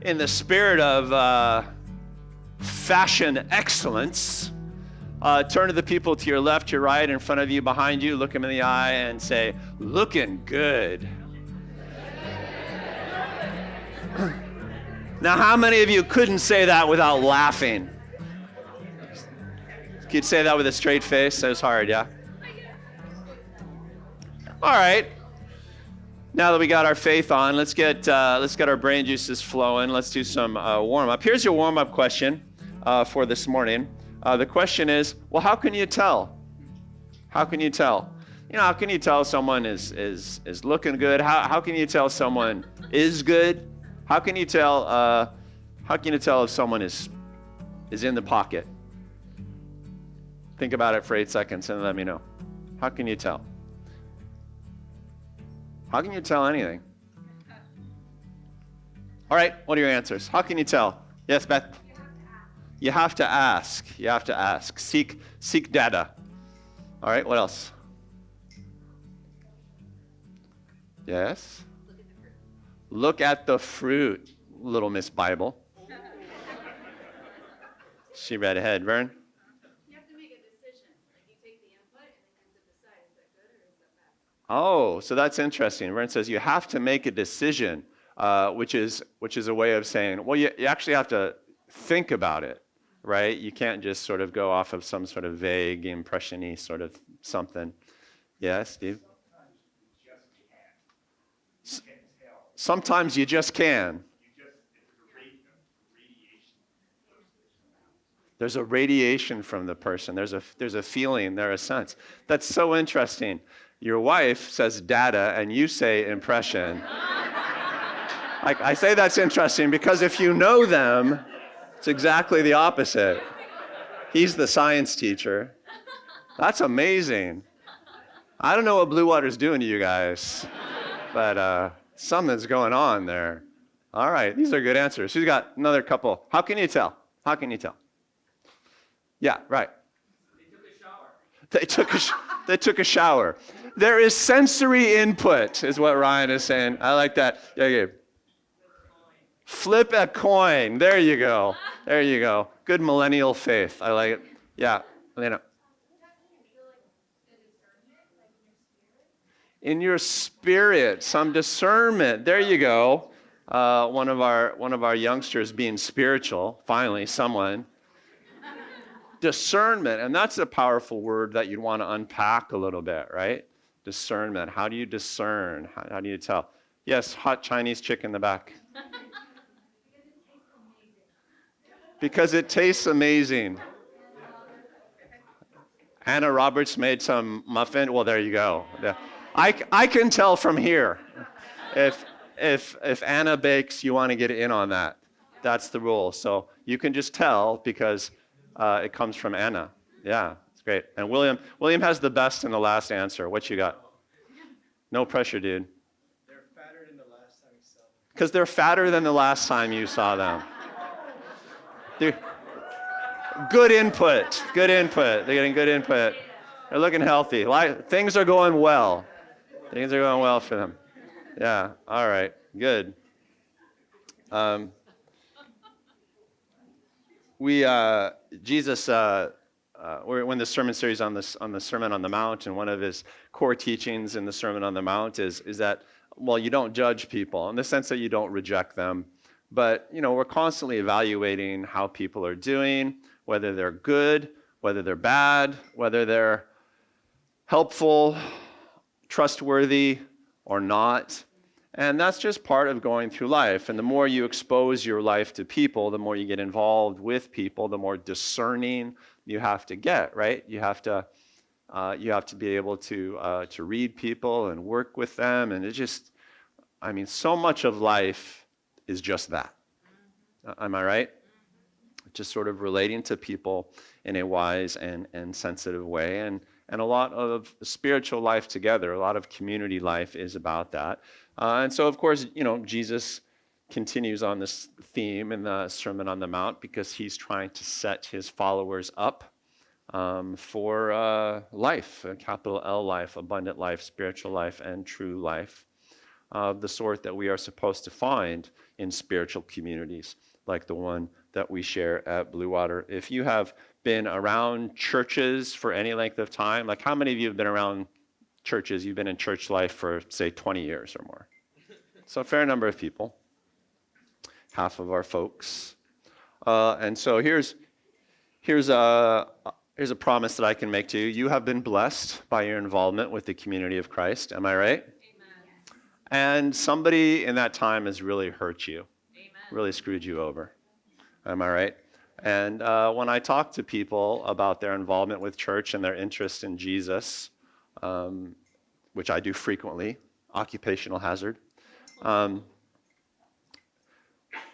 in the spirit of fashion excellence, turn to the people to your left, your right, in front of you, behind you, look them in the eye and say, looking good. Now, how many of you couldn't say that without laughing? Could you say that with a straight face? That was hard, yeah? All right. Now that we got our faith on, let's get our brain juices flowing. Let's do some warm-up. Here's your warm-up question for this morning. The question is, well, how can you tell? How can you tell? You know, how can you tell someone is looking good? How can you tell someone is good? How can you tell if someone is in the pocket? Think about it for 8 seconds and let me know. How can you tell? How can you tell anything? All right, what are your answers? How can you tell? Yes, Beth? You have to ask. You have to ask. Seek data. All right, what else? Yes? Look at the fruit, little Miss Bible. She read ahead. Vern? You have to make a decision. Like you take the input and then you have to decide, is that good or is that bad? Oh, so that's interesting. Vern says you have to make a decision, which is a way of saying, well, you actually have to think about it, right? You can't just sort of go off of some sort of vague, impression-y sort of something. Yes, Steve? Sometimes you just can. There's a radiation from the person. There's a feeling, there's a sense. That's so interesting. Your wife says data and you say impression. I say that's interesting because if you know them, it's exactly the opposite. He's the science teacher. That's amazing. I don't know what Bluewater's doing to you guys, but something's going on there. All right, these are good answers. Who's got another couple? How can you tell? How can you tell? Yeah, right. They took a shower. There is sensory input, is what Ryan is saying. I like that. Yeah, Gabe. Flip a coin. There you go. There you go. Good millennial faith. I like it. Yeah, Elena. In your spirit, some discernment. There you go. One of our youngsters being spiritual. Finally, someone. Discernment, and that's a powerful word that you'd want to unpack a little bit, right? Discernment. How do you discern? How do you tell? Yes, hot Chinese chick in the back. Because it tastes amazing. Anna Roberts made some muffin. Well, there you go. I can tell from here. If Anna bakes, you want to get in on that. That's the rule. So you can just tell because it comes from Anna. Yeah, it's great. And William has the best and the last answer. What you got? No pressure, dude. They're fatter than the last time you saw them. Because they're fatter than the last time you saw them. Good input. Good input. They're getting good input. They're looking healthy. Things are going well. Things are going well for them. Yeah. All right. Good. Jesus, we're in the sermon series on the Sermon on the Mount, and one of his core teachings in the Sermon on the Mount is that, well, you don't judge people in the sense that you don't reject them, but we're constantly evaluating how people are doing, whether they're good, whether they're bad, whether they're helpful, trustworthy, or not. And that's just part of going through life. And the more you expose your life to people, the more you get involved with people, the more discerning you have to get, right? You have to be able to read people and work with them. And so much of life is just that. Am I right? Just sort of relating to people in a wise and sensitive way. And a lot of spiritual life together, a lot of community life is about that. And so, of course, Jesus continues on this theme in the Sermon on the Mount because he's trying to set his followers up for life, a capital L life, abundant life, spiritual life, and true life, the sort that we are supposed to find in spiritual communities like the one that we share at Bluewater. If you have been around churches for any length of time, like how many of you have been around churches? You've been in church life for, say, 20 years or more. So a fair number of people, half of our folks. And so here's a promise that I can make to you. You have been blessed by your involvement with the community of Christ. Am I right? Amen. And somebody in that time has really hurt you, Amen. really screwed you over. Am I right? And when I talk to people about their involvement with church and their interest in Jesus, which I do frequently, occupational hazard,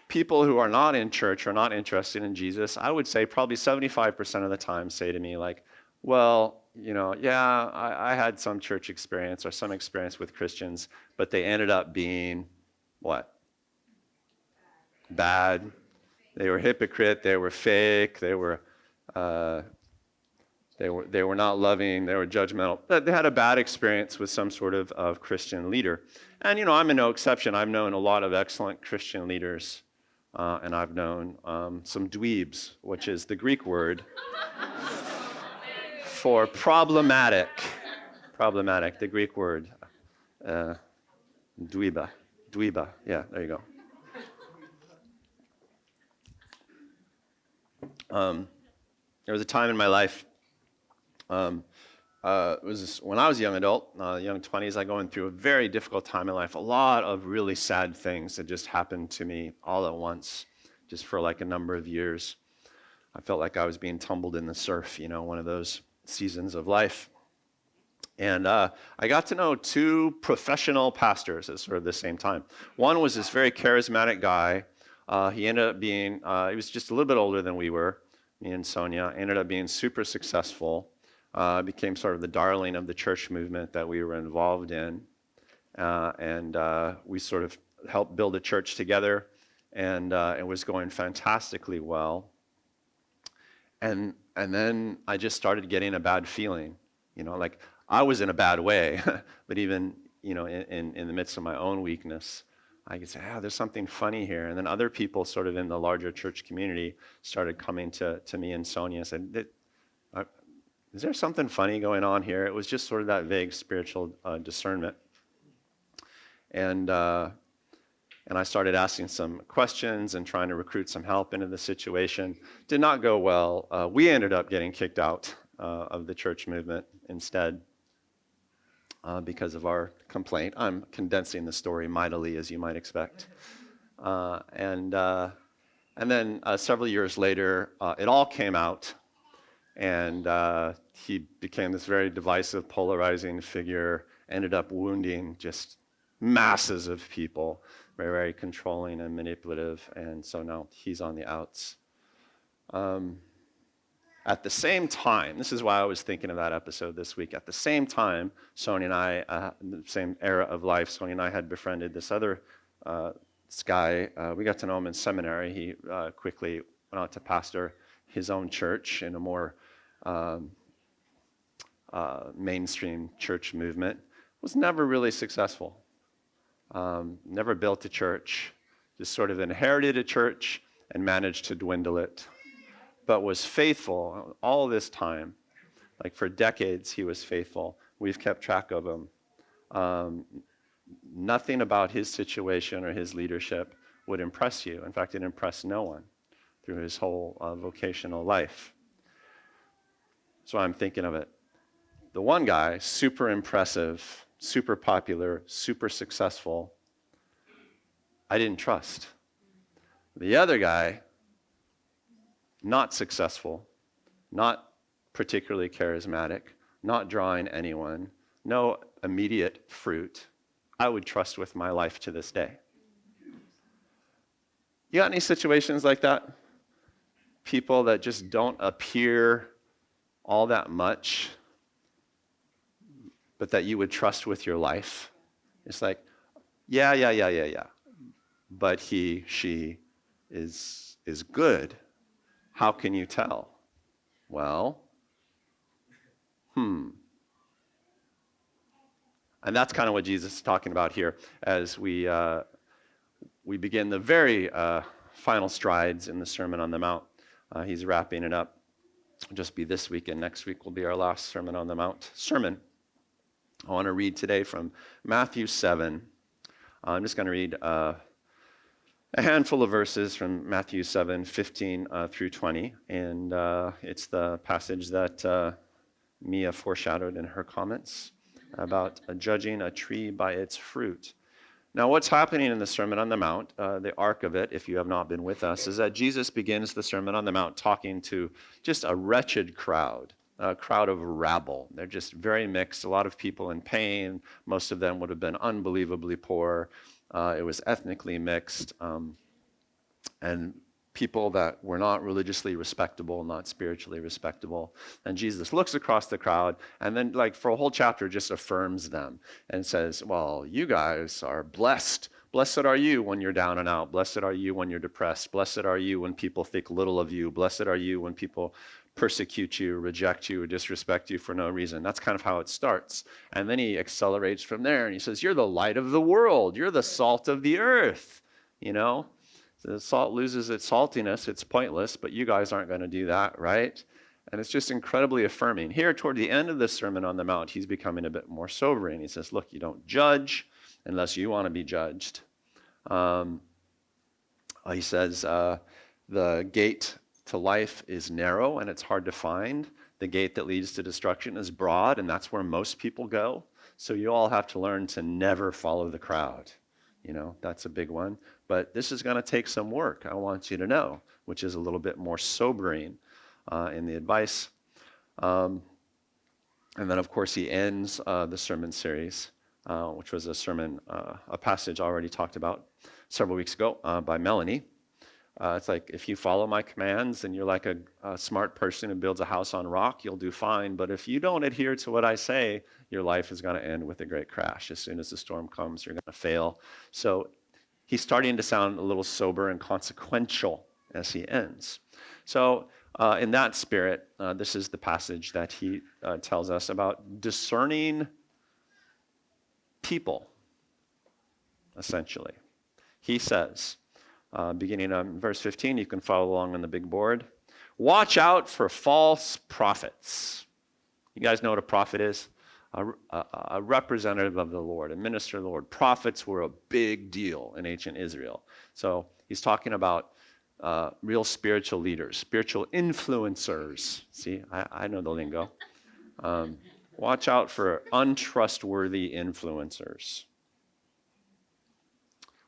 people who are not in church or not interested in Jesus, I would say probably 75% of the time say to me like, well, yeah, I had some church experience or some experience with Christians, but they ended up being what? Bad. They were hypocrite. They were fake. They were not loving. They were judgmental. They had a bad experience with some sort of Christian leader. And I'm in no exception. I've known a lot of excellent Christian leaders, and I've known some dweebs, which is the Greek word for problematic. Problematic, the Greek word. Dweeba. Yeah, there you go. There was a time in my life, it was when I was a young adult, young 20s, I going through a very difficult time in life. A lot of really sad things that just happened to me all at once, just for like a number of years. I felt like I was being tumbled in the surf, one of those seasons of life. And I got to know two professional pastors at sort of the same time. One was this very charismatic guy. He ended up being, he was just a little bit older than we were, me and Sonia, ended up being super successful, became sort of the darling of the church movement that we were involved in. And we sort of helped build a church together, and it was going fantastically well. And then I just started getting a bad feeling, like I was in a bad way, but even, in the midst of my own weakness, I could say, there's something funny here. And then other people sort of in the larger church community started coming to me and Sonia and said, is there something funny going on here? It was just sort of that vague spiritual discernment. And I started asking some questions and trying to recruit some help into the situation. Did not go well. We ended up getting kicked out of the church movement instead. Because of our complaint. I'm condensing the story mightily, as you might expect. And then several years later, it all came out, and he became this very divisive, polarizing figure, ended up wounding just masses of people, very, very controlling and manipulative, and so now he's on the outs. At the same time, this is why I was thinking of that episode this week. At the same time, Sonia and I, in the same era of life, Sonia and I had befriended this other this guy. We got to know him in seminary. He quickly went out to pastor his own church in a more mainstream church movement. Was never really successful. Never built a church. Just sort of inherited a church and managed to dwindle it. But was faithful all this time. Like for decades, he was faithful. We've kept track of him. Nothing about his situation or his leadership would impress you. In fact, it impressed no one through his whole vocational life. So I'm thinking of it. The one guy, super impressive, super popular, super successful, I didn't trust. The other guy, not successful, not particularly charismatic, not drawing anyone, no immediate fruit, I would trust with my life to this day. You got any situations like that? People that just don't appear all that much, but that you would trust with your life? It's like, yeah. But he, she is good. How can you tell? Well, And that's kind of what Jesus is talking about here as we we begin the very final strides in the Sermon on the Mount. He's wrapping it up. It'll just be this week, and next week will be our last Sermon on the Mount sermon. I want to read today from Matthew 7. I'm just going to read a handful of verses from Matthew 7, 15 through 20. And it's the passage that Mia foreshadowed in her comments about judging a tree by its fruit. Now, what's happening in the Sermon on the Mount, the arc of it, if you have not been with us, is that Jesus begins the Sermon on the Mount talking to just a wretched crowd, a crowd of rabble. They're just very mixed, a lot of people in pain. Most of them would have been unbelievably poor. It was ethnically mixed, and people that were not religiously respectable, not spiritually respectable. And Jesus looks across the crowd and then, like, for a whole chapter, just affirms them and says, well, you guys are blessed. Blessed are you when you're down and out. Blessed are you when you're depressed. Blessed are you when people think little of you. Blessed are you when people persecute you, reject you, or disrespect you for no reason. That's kind of how it starts. And then he accelerates from there and he says, you're the light of the world. You're the salt of the earth, you know? The salt loses its saltiness, it's pointless, but you guys aren't going to do that, right? And it's just incredibly affirming. Here, toward the end of the Sermon on the Mount, he's becoming a bit more sobering. He says, look, you don't judge unless you want to be judged. He says, the gate to life is narrow and it's hard to find. The gate that leads to destruction is broad, and that's where most people go. So you all have to learn to never follow the crowd. You know, that's a big one. But this is going to take some work, I want you to know, which is a little bit more sobering in the advice. And then, of course, he ends the sermon series, which was a passage already talked about several weeks ago by Melanie. It's like, if you follow my commands, then you're like a smart person who builds a house on rock, you'll do fine. But if you don't adhere to what I say, your life is going to end with a great crash. As soon as the storm comes, you're going to fail. So he's starting to sound a little sober and consequential as he ends. So in that spirit, this is the passage that he tells us about discerning people, essentially. He says, beginning on verse 15, you can follow along on the big board. Watch out for false prophets. You guys know what a prophet is? A representative of the Lord, a minister of the Lord. Prophets were a big deal in ancient Israel. So he's talking about real spiritual leaders, spiritual influencers. See, I know the lingo. Watch out for untrustworthy influencers.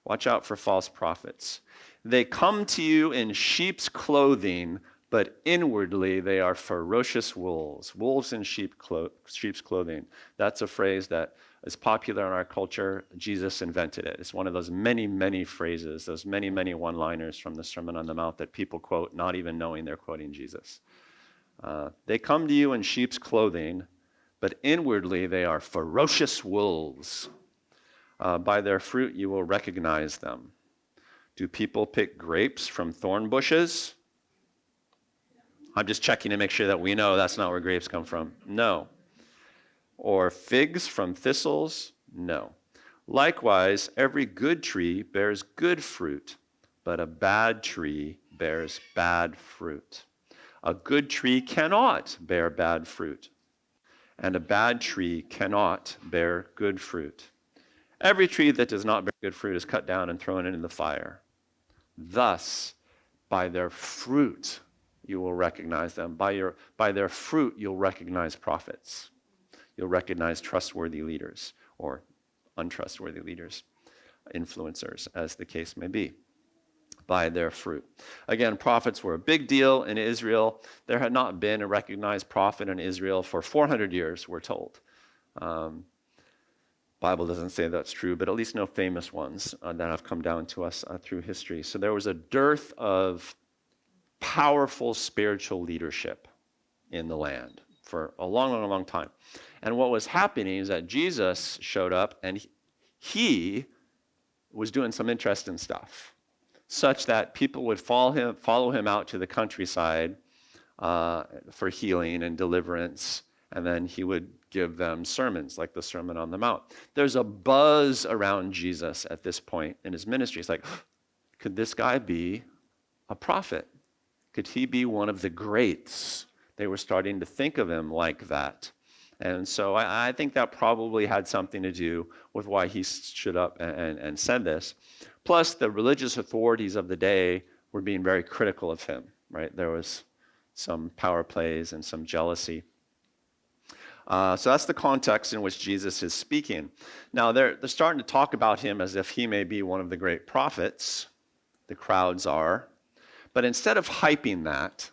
Watch out for false prophets. They come to you in sheep's clothing, but inwardly they are ferocious wolves. Wolves in sheep's clothing. That's a phrase that is popular in our culture. Jesus invented it. It's one of those many, many phrases, those many, many one-liners from the Sermon on the Mount that people quote, not even knowing they're quoting Jesus. They come to you in sheep's clothing, but inwardly they are ferocious wolves. By their fruit you will recognize them. Do people pick grapes from thorn bushes? I'm just checking to make sure that we know that's not where grapes come from. No. Or figs from thistles? No. Likewise, every good tree bears good fruit, but a bad tree bears bad fruit. A good tree cannot bear bad fruit, and a bad tree cannot bear good fruit. Every tree that does not bear good fruit is cut down and thrown into the fire. Thus, by their fruit, you will recognize them. By their fruit, you'll recognize prophets. You'll recognize trustworthy leaders or untrustworthy leaders, influencers, as the case may be. By their fruit. Again, prophets were a big deal in Israel. There had not been a recognized prophet in Israel for 400 years, we're told. Bible doesn't say that's true, but at least no famous ones that have come down to us through history. So there was a dearth of powerful spiritual leadership in the land for a long, long, long time. And what was happening is that Jesus showed up and he was doing some interesting stuff, such that people would follow him out to the countryside for healing and deliverance And then he would give them sermons like the Sermon on the Mount. There's a buzz around Jesus at this point in his ministry. It's like, could this guy be a prophet? Could he be one of the greats? They were starting to think of him like that. And so I think that probably had something to do with why he stood up and said this. Plus, the religious authorities of the day were being very critical of him, right? There was some power plays and some jealousy. So that's the context in which Jesus is speaking. Now, they're starting to talk about him as if he may be one of the great prophets. The crowds are. But instead of hyping that,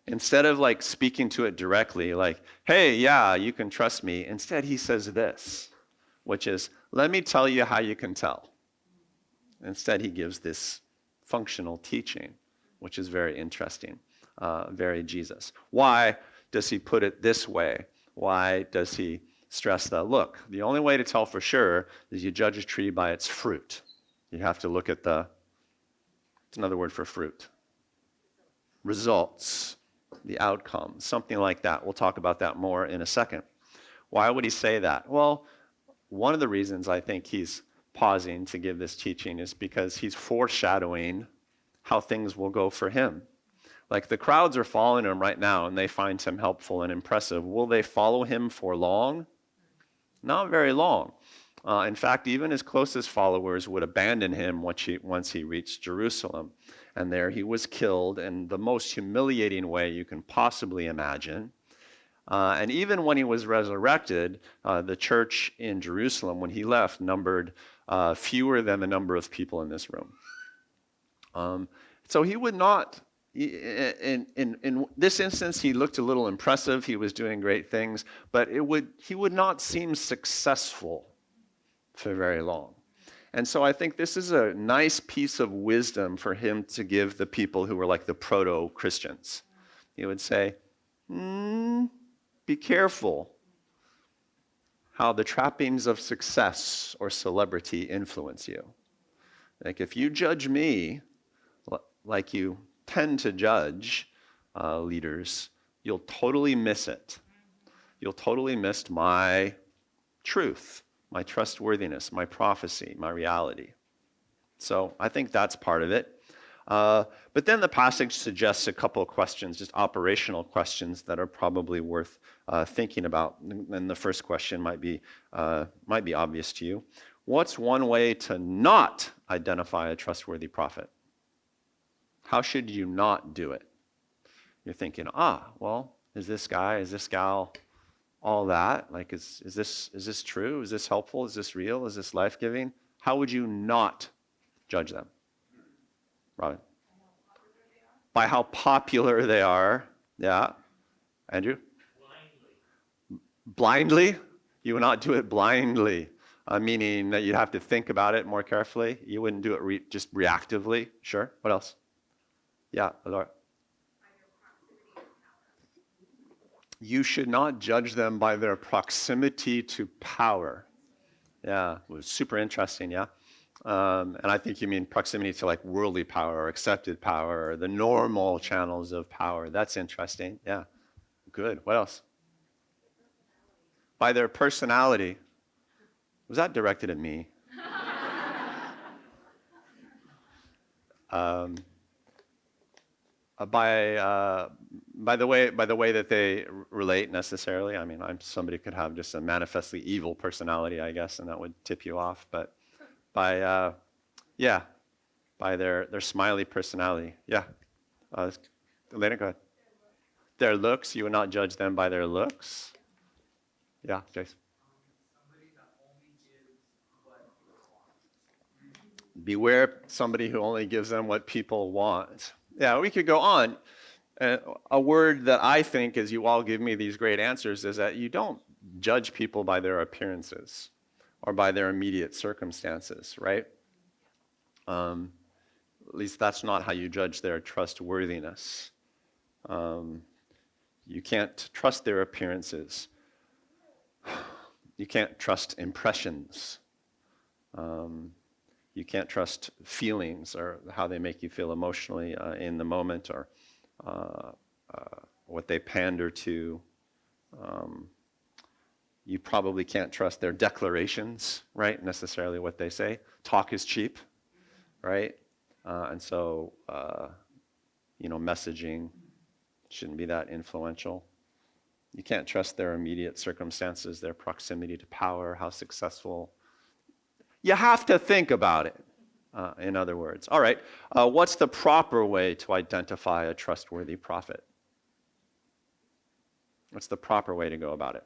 instead of like speaking to it directly, like, hey, yeah, you can trust me, instead he says this, which is, let me tell you how you can tell. Instead, he gives this functional teaching, which is very interesting, very Jesus. Why does he put it this way? Why does he stress that? Look, the only way to tell for sure is you judge a tree by its fruit. You have to look at it's another word for fruit. Results, the outcome, something like that. We'll talk about that more in a second. Why would he say that? Well, one of the reasons I think he's pausing to give this teaching is because he's foreshadowing how things will go for him. Like the crowds are following him right now and they find him helpful and impressive. Will they follow him for long? Not very long. In fact, even his closest followers would abandon him once he reached Jerusalem. And there he was killed in the most humiliating way you can possibly imagine. And even when he was resurrected, the church in Jerusalem, when he left, numbered fewer than the number of people in this room. So he would not, in this instance, he looked a little impressive. He was doing great things, but he would not seem successful for very long. And so I think this is a nice piece of wisdom for him to give the people who were like the proto-Christians. He would say, be careful how the trappings of success or celebrity influence you. Like if you judge me like you tend to judge leaders, you'll totally miss it. You'll totally miss my truth, my trustworthiness, my prophecy, my reality. So I think that's part of it. But then the passage suggests a couple of questions, just operational questions that are probably worth thinking about. And the first question might be obvious to you. What's one way to not identify a trustworthy prophet? How should you not do it? You're thinking, well, is this gal all that? Like, is this true? Is this helpful? Is this real? Is this life-giving? How would you not judge them? Robin? By how popular they are. Yeah. Andrew? Blindly? You would not do it blindly, meaning that you'd have to think about it more carefully. You wouldn't do it just reactively. Sure. What else? Yeah, Laura. You should not judge them by their proximity to power. Yeah, it was super interesting, yeah. And I think you mean proximity to like worldly power or accepted power or the normal channels of power. That's interesting, yeah. Good, what else? By their personality. Was that directed at me? By the way that they relate necessarily. I mean, somebody could have just a manifestly evil personality, I guess, and that would tip you off. But by their smiley personality. Yeah. Elena, go ahead. Their looks, you would not judge them by their looks. Yeah, Jace. Beware somebody who only gives them what people want. Yeah, we could go on. A word that I think, as you all give me these great answers, is that you don't judge people by their appearances or by their immediate circumstances, right? At least that's not how you judge their trustworthiness. You can't trust their appearances. You can't trust impressions. You can't trust feelings or how they make you feel emotionally in the moment or what they pander to. You probably can't trust their declarations, right? Necessarily what they say. Talk is cheap, right? And so, messaging shouldn't be that influential. You can't trust their immediate circumstances, their proximity to power, how successful. You have to think about it, in other words. All right, what's the proper way to identify a trustworthy prophet? What's the proper way to go about it?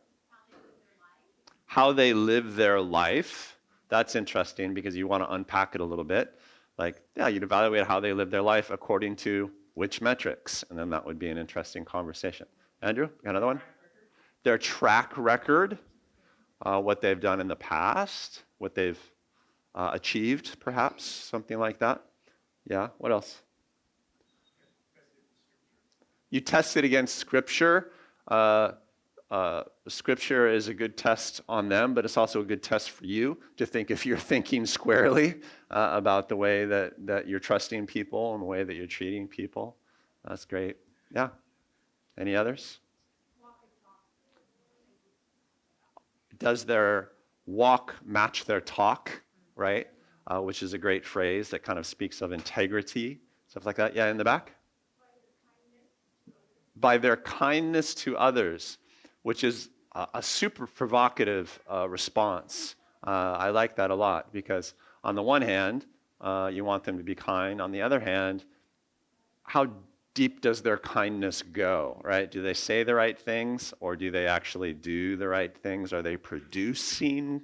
How they live their life. That's interesting because you want to unpack it a little bit. You'd evaluate how they live their life according to which metrics, and then that would be an interesting conversation. Andrew, got another one? Their track record, what they've done in the past, what they've achieved, perhaps, something like that. Yeah, what else? You test it against Scripture. Scripture is a good test on them, but it's also a good test for you to think if you're thinking squarely about the way that you're trusting people and the way that you're treating people. That's great. Yeah. Any others? Does their walk match their talk, right? Which is a great phrase that kind of speaks of integrity, stuff like that. Yeah, in the back? By their kindness to others, which is a super provocative response. I like that a lot because on the one hand, you want them to be kind. On the other hand, how deep does their kindness go, right? Do they say the right things or do they actually do the right things? Are they producing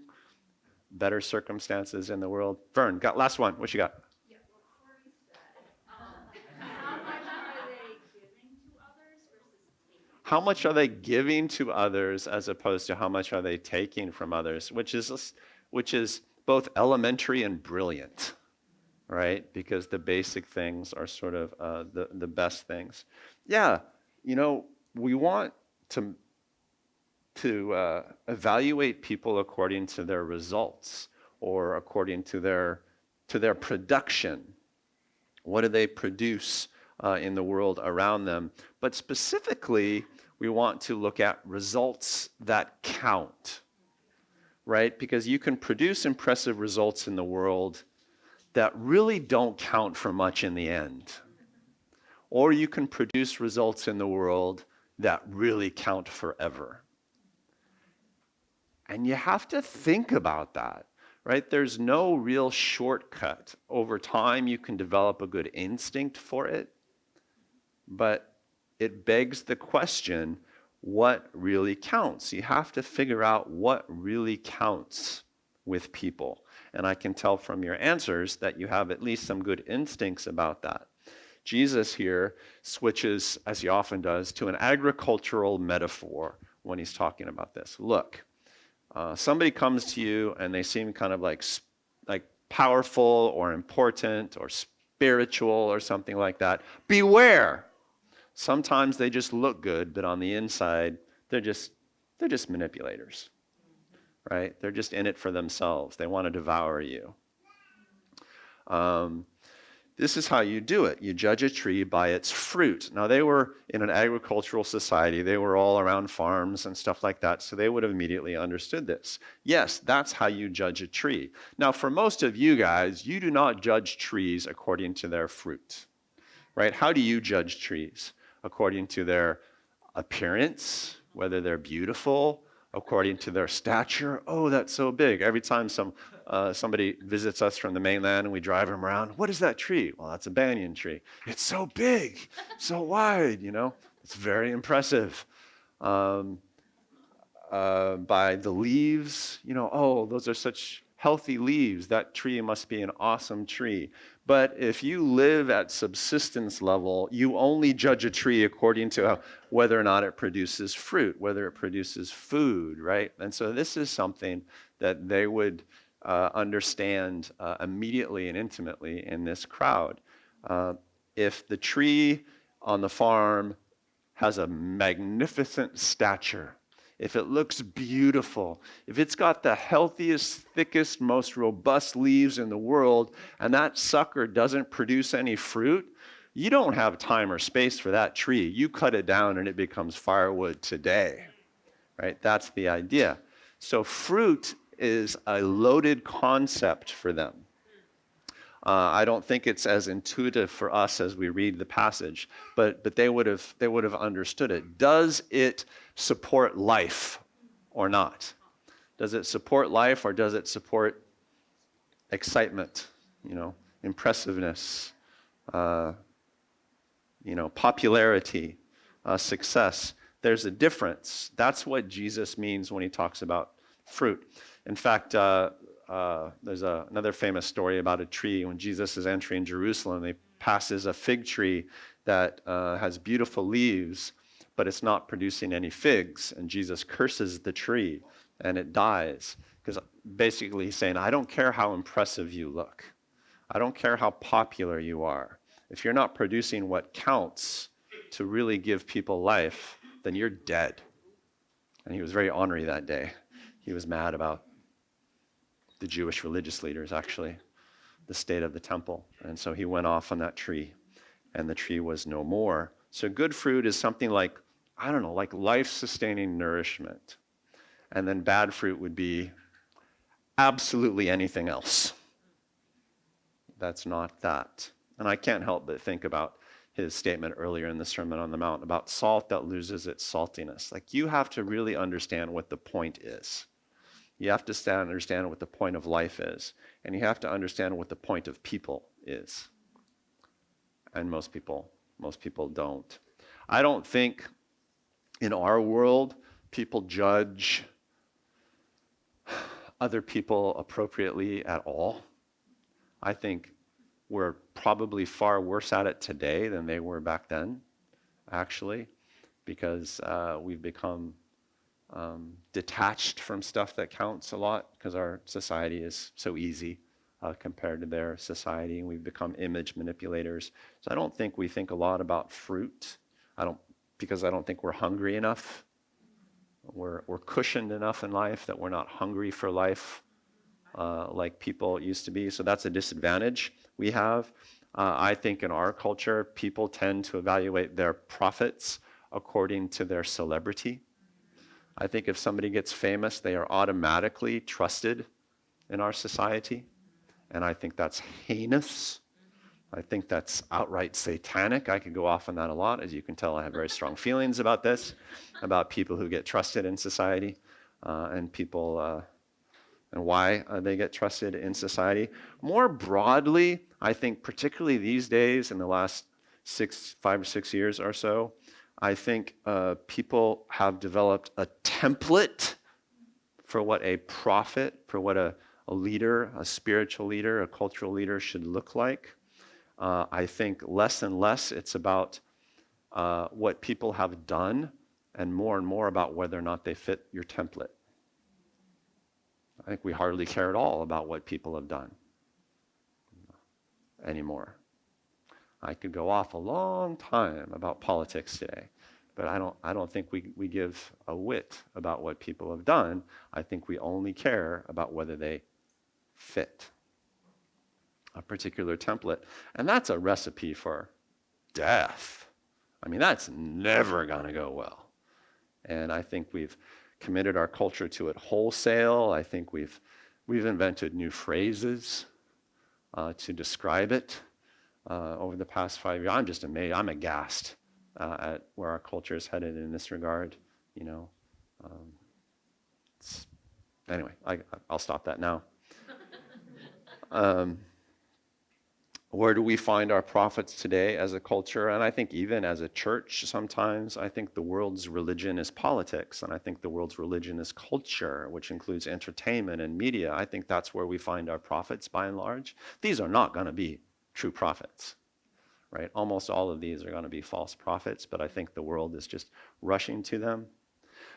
better circumstances in the world? Vern, got last one. What you got? Yeah, well, Corey said, how much are they giving to others versus taking? How much are they giving to others as opposed to how much are they taking from others, which is both elementary and brilliant, right? Because the basic things are sort of the best things. Yeah, we want to evaluate people according to their results or according to their production. What do they produce in the world around them? But specifically, we want to look at results that count, right? Because you can produce impressive results in the world that really don't count for much in the end. Or you can produce results in the world that really count forever. And you have to think about that, right? There's no real shortcut. Over time, you can develop a good instinct for it, but it begs the question, what really counts? You have to figure out what really counts with people. And I can tell from your answers that you have at least some good instincts about that. Jesus here switches, as he often does, to an agricultural metaphor when he's talking about this. Look, somebody comes to you and they seem kind of like powerful or important or spiritual or something like that. Beware. Sometimes they just look good, but on the inside, they're just manipulators, right? They're just in it for themselves. They want to devour you. This is how you do it. You judge a tree by its fruit. Now, they were in an agricultural society. They were all around farms and stuff like that, so they would have immediately understood this. Yes, that's how you judge a tree. Now, for most of you guys, you do not judge trees according to their fruit, right? How do you judge trees? According to their appearance, whether they're beautiful, according to their stature. Oh, that's so big. Every time somebody visits us from the mainland and we drive them around, what is that tree? Well, that's a banyan tree. It's so big, so wide, It's very impressive. By the leaves, oh, those are such healthy leaves. That tree must be an awesome tree. But if you live at subsistence level, you only judge a tree according to whether or not it produces fruit, whether it produces food, right? And so this is something that they would understand immediately and intimately in this crowd. If the tree on the farm has a magnificent stature, if it looks beautiful, if it's got the healthiest, thickest, most robust leaves in the world, and that sucker doesn't produce any fruit, you don't have time or space for that tree. You cut it down and it becomes firewood today. right? That's the idea. So fruit is a loaded concept for them. I don't think it's as intuitive for us as we read the passage, but they would have understood it. Does it support life or not? Does it support life or does it support excitement, impressiveness, popularity, success? There's a difference. That's what Jesus means when he talks about fruit. In fact, there's another famous story about a tree. When Jesus is entering Jerusalem, he passes a fig tree that has beautiful leaves, but it's not producing any figs. And Jesus curses the tree, and it dies. Because basically he's saying, I don't care how impressive you look. I don't care how popular you are. If you're not producing what counts to really give people life, then you're dead. And he was very ornery that day. He was mad about the Jewish religious leaders, actually, the state of the temple. And so he went off on that tree, and the tree was no more. So good fruit is something like, I don't know, like life-sustaining nourishment. And then bad fruit would be absolutely anything else. That's not that. And I can't help but think about his statement earlier in the Sermon on the Mount about salt that loses its saltiness. Like, you have to really understand what the point is. You have to understand what the point of life is. And you have to understand what the point of people is. And most people don't. I don't think in our world people judge other people appropriately at all. I think we're probably far worse at it today than they were back then, actually, because we've become detached from stuff that counts a lot because our society is so easy compared to their society, and we've become image manipulators. So I don't think we think a lot about fruit. Because I don't think we're hungry enough. We're cushioned enough in life that we're not hungry for life like people used to be. So that's a disadvantage we have. I think in our culture, people tend to evaluate their prophets according to their celebrity. I think if somebody gets famous, they are automatically trusted in our society. And I think that's heinous. I think that's outright satanic. I could go off on that a lot. As you can tell, I have very strong feelings about this, about people who get trusted in society and people and why they get trusted in society. More broadly, I think particularly these days in the last 5 or 6 years or so, I think people have developed a template for what a prophet, for what a leader, a spiritual leader, a cultural leader should look like. I think less and less it's about what people have done and more about whether or not they fit your template. I think we hardly care at all about what people have done anymore. I could go off a long time about politics today, but I don't think we give a whit about what people have done. I think we only care about whether they fit a particular template. And that's a recipe for death. I mean, that's never going to go well. And I think we've committed our culture to it wholesale. I think we've invented new phrases to describe it over the past 5 years. I'm just amazed. I'm aghast at where our culture is headed in this regard. Anyway, I'll stop that now. Where do we find our prophets today as a culture? And I think even as a church sometimes, I think the world's religion is politics, and I think the world's religion is culture, which includes entertainment and media. I think that's where we find our prophets by and large. These are not going to be true prophets, right? Almost all of these are going to be false prophets, but I think the world is just rushing to them.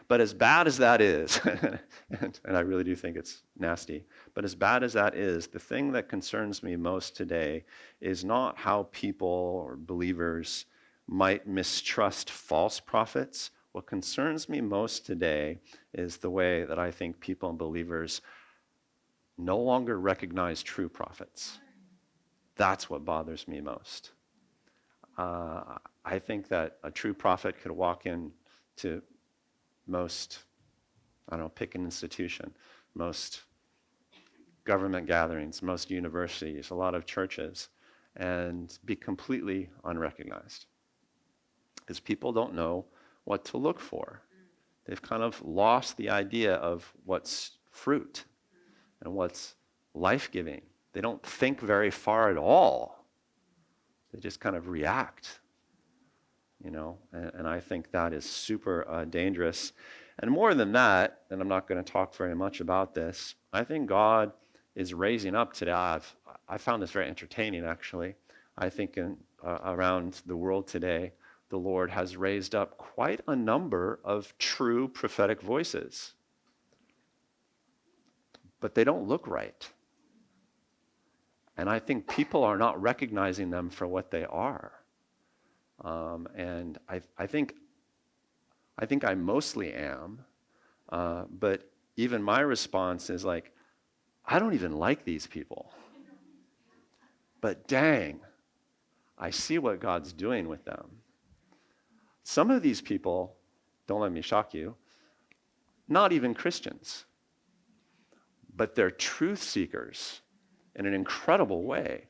But as bad as that is, and I really do think it's nasty, but as bad as that is, the thing that concerns me most today is not how people or believers might mistrust false prophets. What concerns me most today is the way that I think people and believers no longer recognize true prophets. That's what bothers me most. I think that a true prophet could walk into most I don't know, pick an institution, most government gatherings, most universities, a lot of churches, and be completely unrecognized. Because people don't know what to look for. They've kind of lost the idea of what's fruit and what's life-giving. They don't think very far at all. They just kind of react, and I think that is super dangerous. And more than that, and I'm not going to talk very much about this, I think God is raising up today. I found this very entertaining, actually. I think around the world today, the Lord has raised up quite a number of true prophetic voices. But they don't look right. And I think people are not recognizing them for what they are. And I think I mostly am. But even my response is like, I don't even like these people. But dang, I see what God's doing with them. Some of these people, don't let me shock you, not even Christians, but they're truth seekers in an incredible way.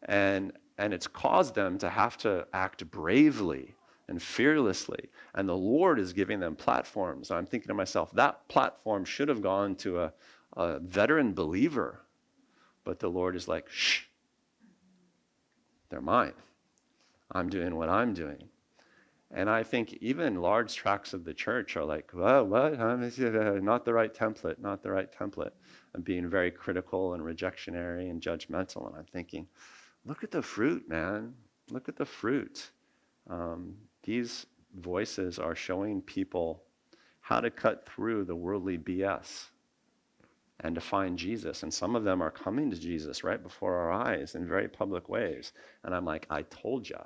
And it's caused them to have to act bravely and fearlessly. And the Lord is giving them platforms. I'm thinking to myself, that platform should have gone to a veteran believer. But the Lord is like, shh, they're mine. I'm doing what I'm doing. And I think even large tracts of the church are like, well, what? Not the right template, not the right template. And being very critical and rejectionary and judgmental. And I'm thinking, look at the fruit, man. Look at the fruit. These voices are showing people how to cut through the worldly BS and to find Jesus. And some of them are coming to Jesus right before our eyes in very public ways. And I'm like, I told ya.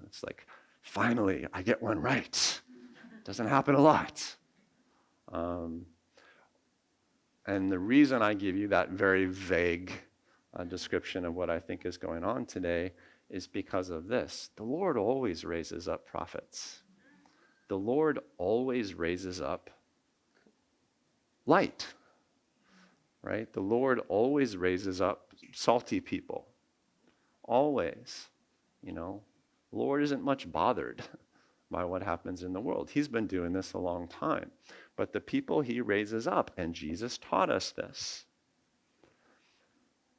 It's like, finally, I get one right. Doesn't happen a lot. And the reason I give you that very vague description of what I think is going on today is because of this. The Lord always raises up prophets. The Lord always raises up light, right? The Lord always raises up salty people. Always, The Lord isn't much bothered by what happens in the world. He's been doing this a long time. But the people he raises up, and Jesus taught us this,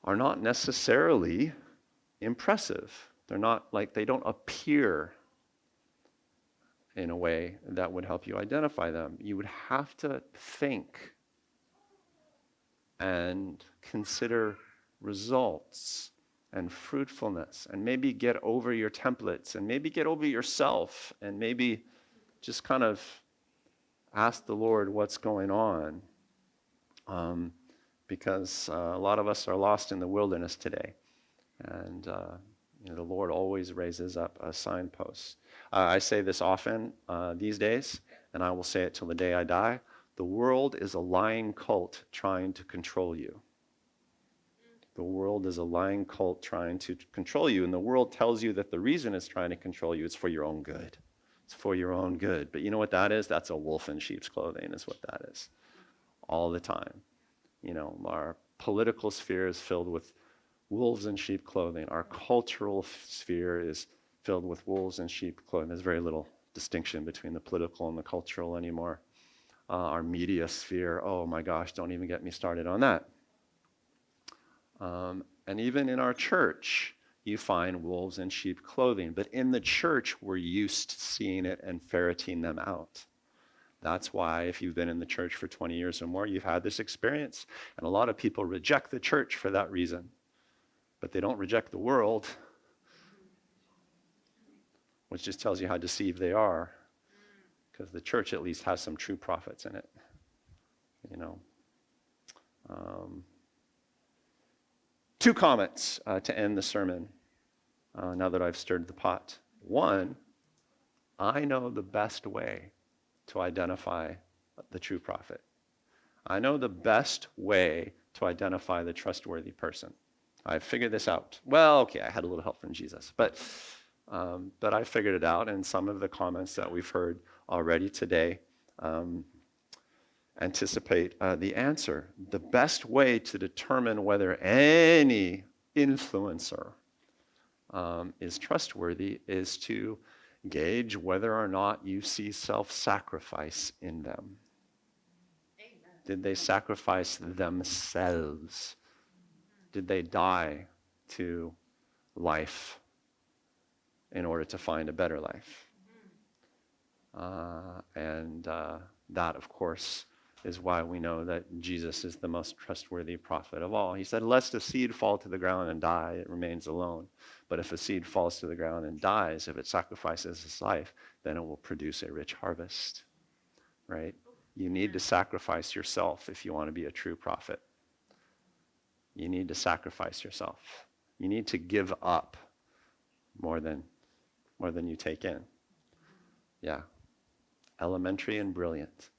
are not necessarily impressive. They're not like, they don't appear in a way that would help you identify them. You would have to think and consider results and fruitfulness, and maybe get over your templates, and maybe get over yourself, and maybe just kind of ask the Lord what's going on. Because a lot of us are lost in the wilderness today. And the Lord always raises up signposts. I say this often these days, and I will say it till the day I die. The world is a lying cult trying to control you. The world is a lying cult trying to control you, and the world tells you that the reason it's trying to control you is for your own good. It's for your own good. But you know what that is? That's a wolf in sheep's clothing is what that is. All the time. Our political sphere is filled with wolves in sheep clothing. Our cultural sphere is filled with wolves in sheep clothing. There's very little distinction between the political and the cultural anymore. Our media sphere, oh my gosh, don't even get me started on that. And even in our church, you find wolves in sheep clothing. But in the church, we're used to seeing it and ferreting them out. That's why if you've been in the church for 20 years or more, you've had this experience. And a lot of people reject the church for that reason. But they don't reject the world, which just tells you how deceived they are. Because the church at least has some true prophets in it. Two comments to end the sermon, now that I've stirred the pot. One, I know the best way to identify the true prophet. I know the best way to identify the trustworthy person. I figured this out. Well, okay, I had a little help from Jesus, but I figured it out, and some of the comments that we've heard already today anticipate the answer. The best way to determine whether any influencer is trustworthy is to gauge whether or not you see self-sacrifice in them. Did they sacrifice themselves? Did they die to life in order to find a better life? And that, of course, is why we know that Jesus is the most trustworthy prophet of all. He said, lest a seed fall to the ground and die, it remains alone. But if a seed falls to the ground and dies, if it sacrifices its life, then it will produce a rich harvest, right? You need to sacrifice yourself if you want to be a true prophet. You need to sacrifice yourself. You need to give up more than you take in. Yeah. Elementary and brilliant.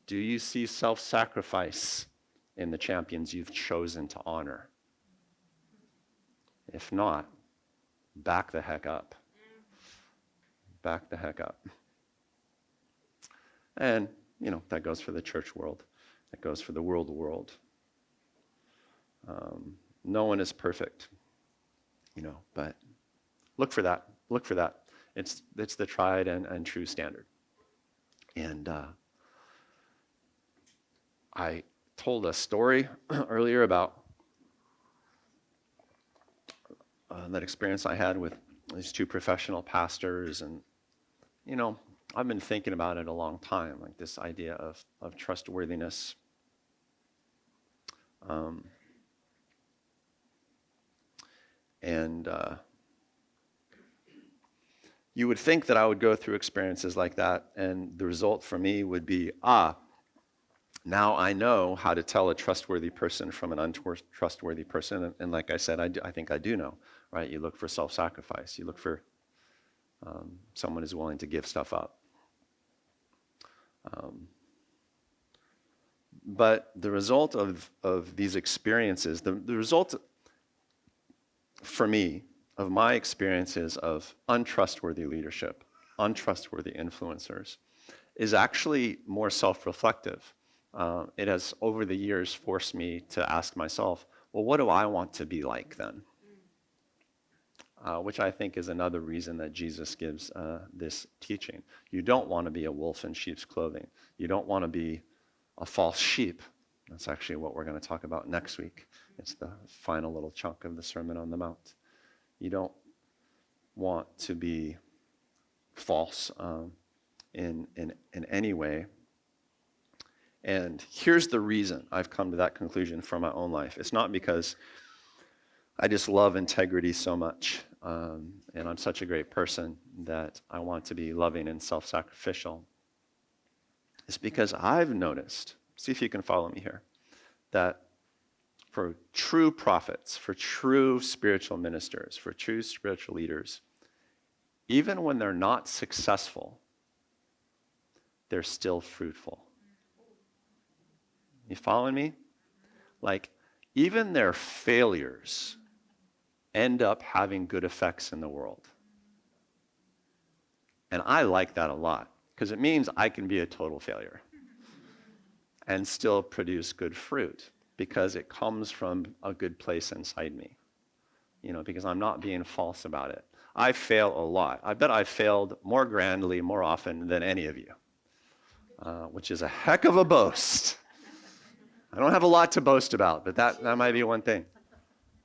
Do you see self-sacrifice in the champions you've chosen to honor? If not, back the heck up. Back the heck up. And, that goes for the church world. That goes for the world. No one is perfect, but look for that. Look for that. It's the tried and true standard. And I told a story earlier about that experience I had with these two professional pastors. And, I've been thinking about it a long time, like this idea of trustworthiness. And you would think that I would go through experiences like that, and the result for me would be, now I know how to tell a trustworthy person from an untrustworthy person. And like I said, I think I do know, right? You look for self-sacrifice. You look for someone who's willing to give stuff up. But the result of these experiences, the result for me of my experiences of untrustworthy leadership, untrustworthy influencers, is actually more self-reflective. It has, over the years, forced me to ask myself, well, what do I want to be like then? Which I think is another reason that Jesus gives this teaching. You don't want to be a wolf in sheep's clothing. You don't want to be a false sheep. That's actually what we're going to talk about next week. It's the final little chunk of the Sermon on the Mount. You don't want to be false in any way. And here's the reason I've come to that conclusion from my own life. It's not because I just love integrity so much, and I'm such a great person that I want to be loving and self-sacrificial. It's because I've noticed, see if you can follow me here, that for true prophets, for true spiritual ministers, for true spiritual leaders, even when they're not successful, they're still fruitful. You following me? Like, even their failures end up having good effects in the world. And I like that a lot, because it means I can be a total failure and still produce good fruit, because it comes from a good place inside me, because I'm not being false about it. I fail a lot. I bet I failed more grandly, more often than any of you, which is a heck of a boast. I don't have a lot to boast about, but that might be one thing.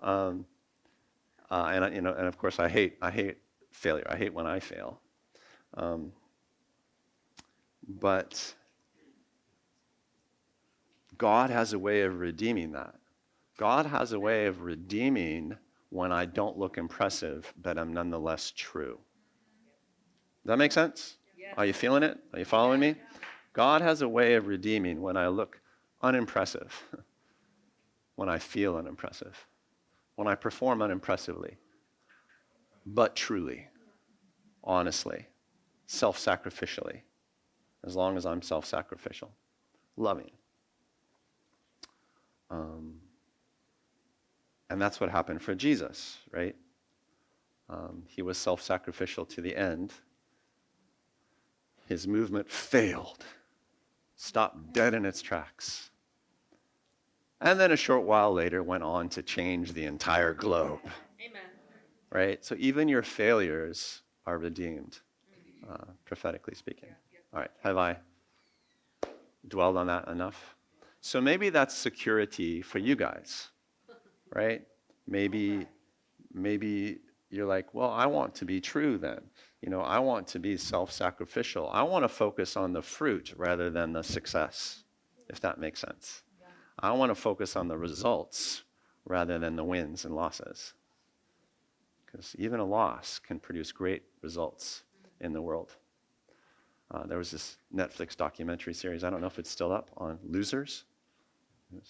And of course, I hate failure. I hate when I fail. But God has a way of redeeming that. God has a way of redeeming when I don't look impressive, but I'm nonetheless true. Does that make sense? Yes. Are you feeling it? Are you following me? God has a way of redeeming when I look unimpressive, when I feel unimpressive, when I perform unimpressively, but truly, honestly, self-sacrificially, as long as I'm self-sacrificial, loving. And that's what happened for Jesus, right? He was self-sacrificial to the end. His movement failed stopped dead in its tracks. And then a short while later went on to change the entire globe. Amen. Right? So even your failures are redeemed, prophetically speaking. All right, have I dwelled on that enough? So maybe that's security for you guys, right? Maybe you're like, well, I want to be true then. I want to be self-sacrificial. I want to focus on the fruit rather than the success, if that makes sense. I want to focus on the results rather than the wins and losses. Because even a loss can produce great results in the world. There was this Netflix documentary series, I don't know if it's still up, on losers. It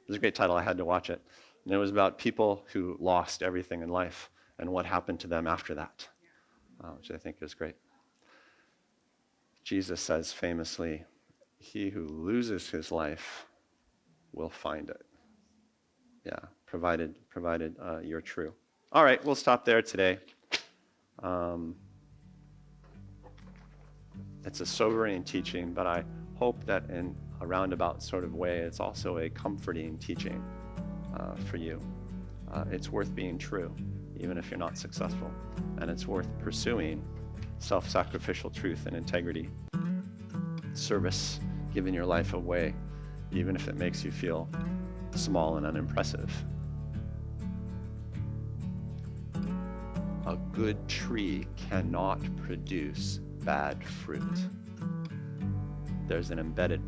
was a great title, I had to watch it. And it was about people who lost everything in life and what happened to them after that, which I think is great. Jesus says famously, he who loses his life will find it. Yeah, provided you're true. All right, we'll stop there today. It's a sobering teaching, but I hope that in a roundabout sort of way, it's also a comforting teaching for you. It's worth being true, even if you're not successful. And it's worth pursuing self-sacrificial truth and integrity, service, giving your life away, even if it makes you feel small and unimpressive. A good tree cannot produce bad fruit. There's an embedded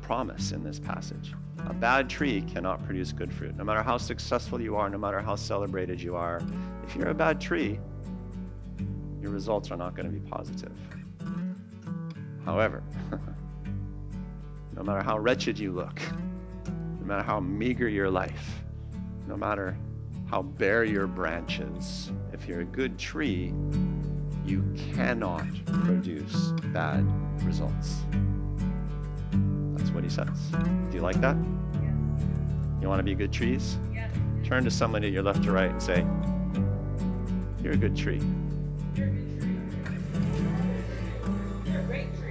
promise in this passage. A bad tree cannot produce good fruit. No matter how successful you are, no matter how celebrated you are, if you're a bad tree, your results are not going to be positive. However, no matter how wretched you look, no matter how meager your life, no matter how bare your branches, if you're a good tree, you cannot produce bad results. That's what he says. Do you like that? Yes. You want to be good trees? Yes. Turn to somebody to your left or right and say, you're a good tree. You're a good tree. You're a great tree.